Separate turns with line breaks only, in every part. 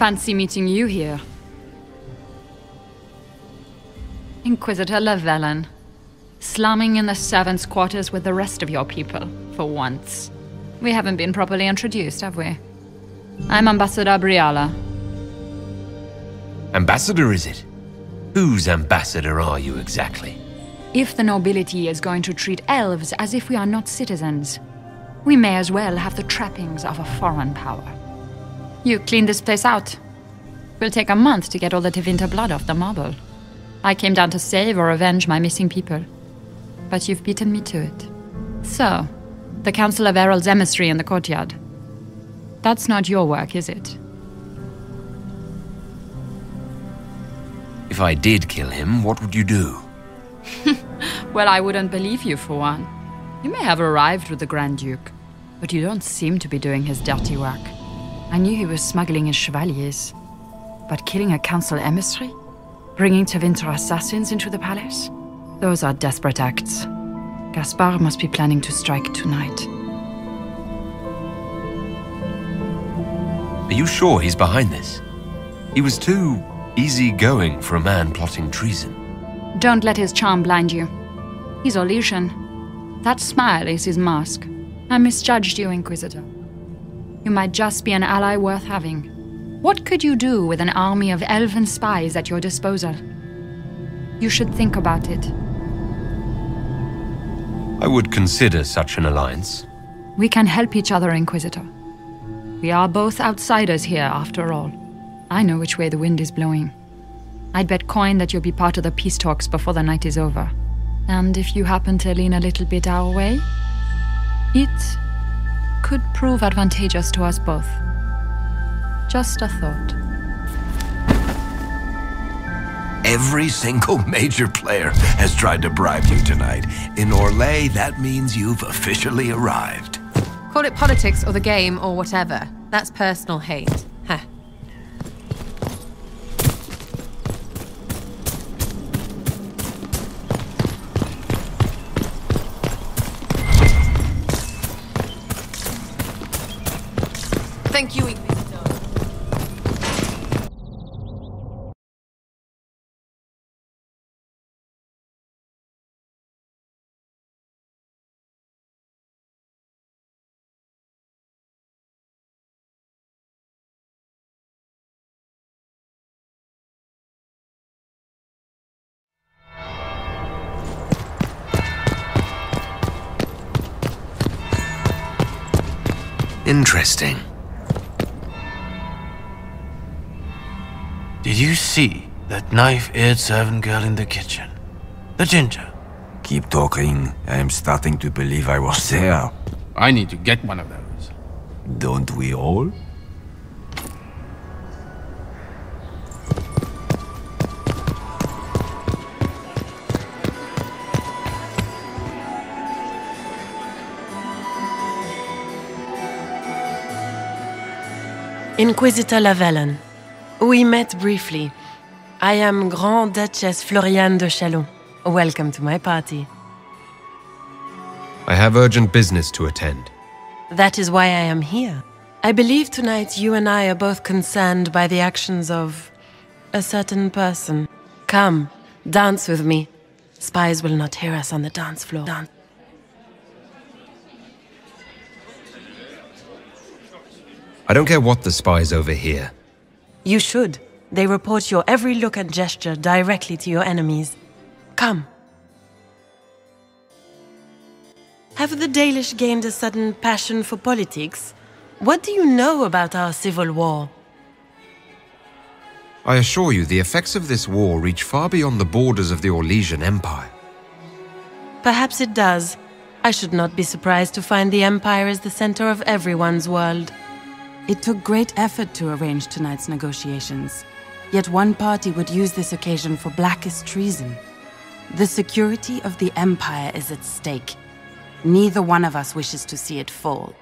fancy meeting you here. Inquisitor Lavellan. Slumming in the servants' quarters with the rest of your people, for once. We haven't been properly introduced, have we? I'm Ambassador Briala.
Ambassador, is it? Whose ambassador are you exactly?
If the nobility is going to treat elves as if we are not citizens, we may as well have the trappings of a foreign power. You clean this place out. Will take a month to get all the Tevinter blood off the marble. I came down to save or avenge my missing people. But you've beaten me to it. So, the Council of Herald's emissary in the courtyard. That's not your work, is it?
If I did kill him, what would you do?
Well, I wouldn't believe you for one. You may have arrived with the Grand Duke, but you don't seem to be doing his dirty work. I knew he was smuggling his chevaliers. But killing a council emissary? Bringing Tevinter assassins into the palace? Those are desperate acts. Gaspard must be planning to strike tonight.
Are you sure he's behind this? He was too easygoing for a man plotting treason.
Don't let his charm blind you. He's Orlesian. That smile is his mask. I misjudged you, Inquisitor. You might just be an ally worth having. What could you do with an army of elven spies at your disposal? You should think about it.
I would consider such an alliance.
We can help each other, Inquisitor. We are both outsiders here, after all. I know which way the wind is blowing. I'd bet coin that you'll be part of the peace talks before the night is over. And if you happen to lean a little bit our way, it could prove advantageous to us both. Just a thought.
Every single major player has tried to bribe you tonight. In Orlais, that means you've officially arrived.
Call it politics or the game or whatever. That's personal hate. Heh. Thank you, Inquisitor.
Interesting.
Did you see that knife-eared servant girl in the kitchen? The ginger.
Keep talking. I'm starting to believe I was there.
I need to get one of those.
Don't we all?
Inquisitor Lavellan. We met briefly. I am Grand Duchess Floriane de Chalon. Welcome to my party.
I have urgent business to attend.
That is why I am here. I believe tonight you and I are both concerned by the actions of a certain person. Come, dance with me. Spies will not hear us on the dance floor.
I don't care what the spies overhear.
You should. They report your every look and gesture directly to your enemies. Come. Have the Dalish gained a sudden passion for politics? What do you know about our civil war?
I assure you, the effects of this war reach far beyond the borders of the Orlesian Empire.
Perhaps it does. I should not be surprised to find the Empire is the center of everyone's world.
It took great effort to arrange tonight's negotiations. Yet one party would use this occasion for blackest treason. The security of the Empire is at stake. Neither one of us wishes to see it fall.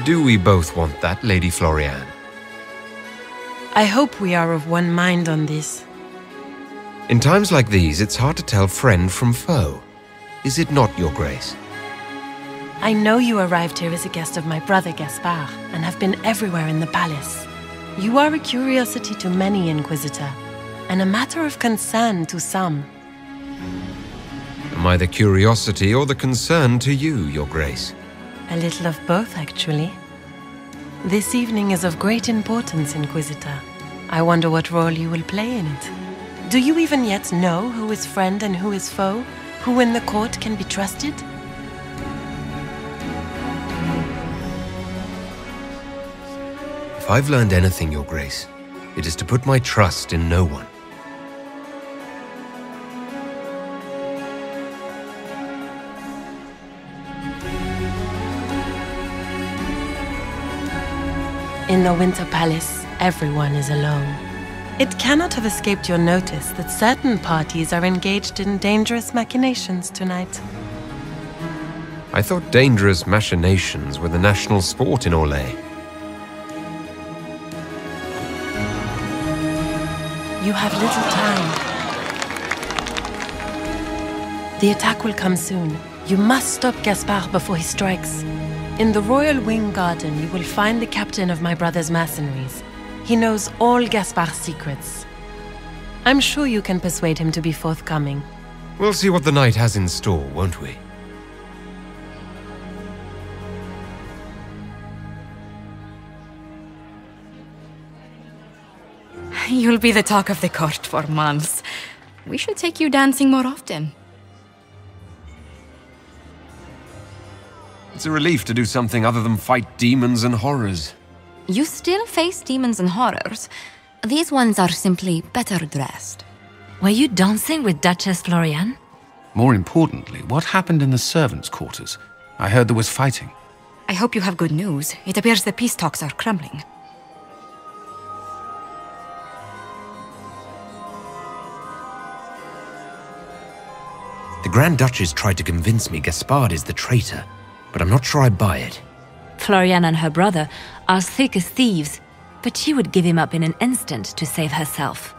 Do we both want that, Lady Floriane?
I hope we are of one mind on this.
In times like these, it's hard to tell friend from foe. Is it not, Your Grace?
I know you arrived here as a guest of my brother Gaspard, and have been everywhere in the palace. You are a curiosity to many, Inquisitor, and a matter of concern to some.
Am I the curiosity or the concern to you, Your Grace?
A little of both, actually. This evening is of great importance, Inquisitor. I wonder what role you will play in it. Do you even yet know who is friend and who is foe? Who in the court can be trusted?
If I've learned anything, Your Grace, it is to put my trust in no one.
In the Winter Palace, everyone is alone. It cannot have escaped your notice that certain parties are engaged in dangerous machinations tonight.
I thought dangerous machinations were the national sport in Orlais.
You have little time. The attack will come soon. You must stop Gaspard before he strikes. In the Royal Wing Garden, you will find the captain of my brother's mercenaries. He knows all Gaspard's secrets. I'm sure you can persuade him to be forthcoming.
We'll see what the night has in store, won't we?
You'll be the talk of the court for months. We should take you dancing more often.
It's a relief to do something other than fight demons and horrors.
You still face demons and horrors. These ones are simply better dressed.
Were you dancing with Duchess Florian?
More importantly, what happened in the servants' quarters? I heard there was fighting.
I hope you have good news. It appears the peace talks are crumbling.
The Grand Duchess tried to convince me Gaspard is the traitor, but I'm not sure I buy it.
Florian and her brother are thick as thieves, but she would give him up in an instant to save herself.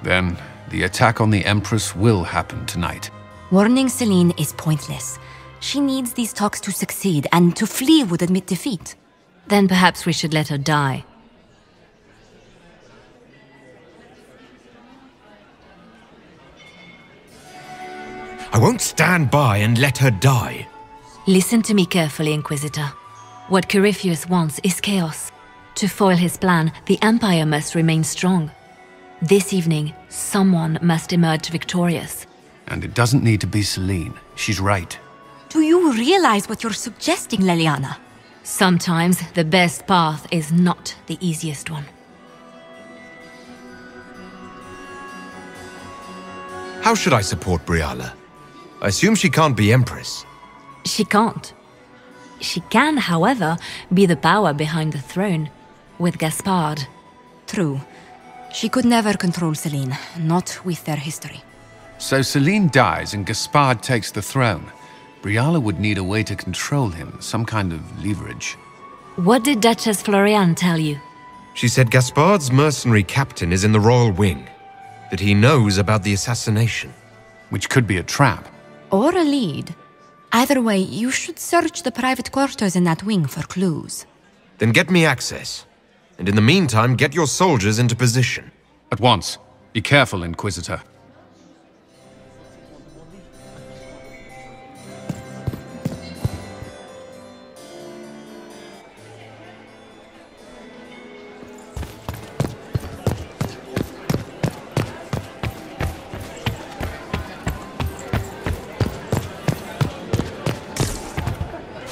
Then, the attack on the Empress will happen tonight.
Warning Celine is pointless. She needs these talks to succeed, and to flee would admit defeat.
Then perhaps we should let her die.
I won't stand by and let her die.
Listen to me carefully, Inquisitor. What Corypheus wants is chaos. To foil his plan, the Empire must remain strong. This evening, someone must emerge victorious.
And it doesn't need to be Celine. She's right.
Do you realize what you're suggesting, Leliana?
Sometimes the best path is not the easiest one.
How should I support Briala? I assume she can't be Empress.
She can't. She can, however, be the power behind the throne, with Gaspard.
True. She could never control Celine, not with their history.
So Celine dies and Gaspard takes the throne. Briala would need a way to control him, some kind of leverage.
What did Duchess Florian tell you?
She said Gaspard's mercenary captain is in the Royal Wing, that he knows about the assassination.
Which could be a trap.
Or a lead. Either way, you should search the private quarters in that wing for clues.
Then get me access. And in the meantime, get your soldiers into position.
At once. Be careful, Inquisitor.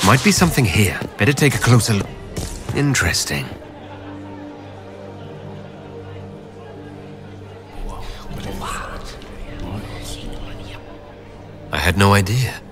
Might be something here. Better take a closer look. Interesting. I had no idea.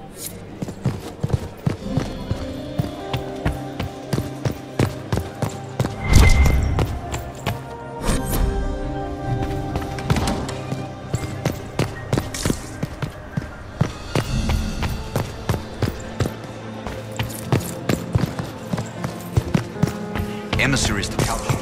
Emissaries to Cal.